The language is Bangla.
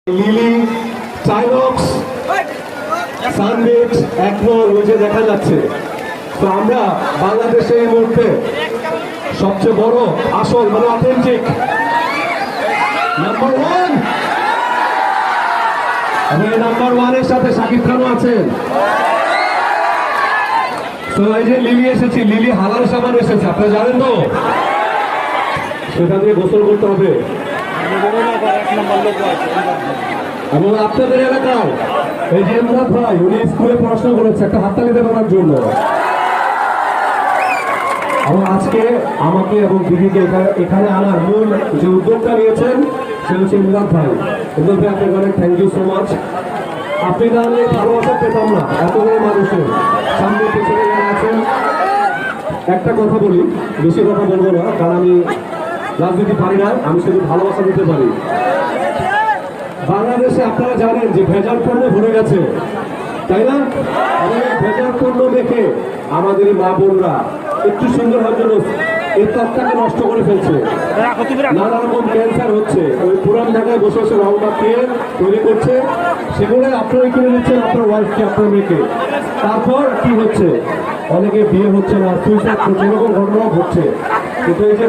লিলি টাইলক্স সানবিট একনল ওই যে দেখা যাচ্ছে। তো আমরা বাংলাদেশে এই মুহূর্তে সবচেয়ে বড় আসল মানে অথেন্টিক নাম্বার ওয়ান, এই নাম্বার ওয়ানের সাথে শাকিব খানও আছেন। তো এই যে লিলি এসেছি, লিলি হালাল সাবান এসেছে, আপনারা জানেন তো, সেটা দিয়ে গোসল করতে হবে। এবং আপনাদের এলাকায় এই যে ইমরান ভাই, উনি স্কুলে পড়াশোনা করেছে, একটা হাততালি দেবেন ওনার জন্য। এবং আজকে আমাকে এবং দিদিকে এখানে আনার মূল যে উদ্যোগটা নিয়েছেন সে হচ্ছে ইমরান ভাই। ইমরান ভাই, আপনাকে অনেক থ্যাংক ইউ সো মাচ। আপনি তাহলে ভালোবাসা পেতাম না এতগুলো মানুষের সামনে পেছনে যারা আছেন। একটা কথা বলি, বেশি কথা বলবো না, কারণ আমি রাজনীতি পারি না, আমি শুধু ভালোবাসা দিতে পারি। বাংলাদেশে আপনারা জানেন যে ভেজাল পণ্য ভরে গেছে, তাই না? ভেজাল পণ্য দেখে আমাদের মা বোনরা একটু সুন্দর হওয়ার জন্য এই ত্বকটাকে নষ্ট করে ফেলছে, নানা রকম ক্যান্সার হচ্ছে। ওই পুরান ঢাকায় বসে বসে রং মাখিয়ে তৈরি করছে, সেগুলো আপনারা কিনে নিচ্ছেন আপনার ওয়াইফকে, আপনার মেয়েকে। তারপর কি হচ্ছে, অনেকে বিয়ে হচ্ছে না, সুইসাইড করছে, এরকম ঘটনাও ঘটছে। কিন্তু এই যে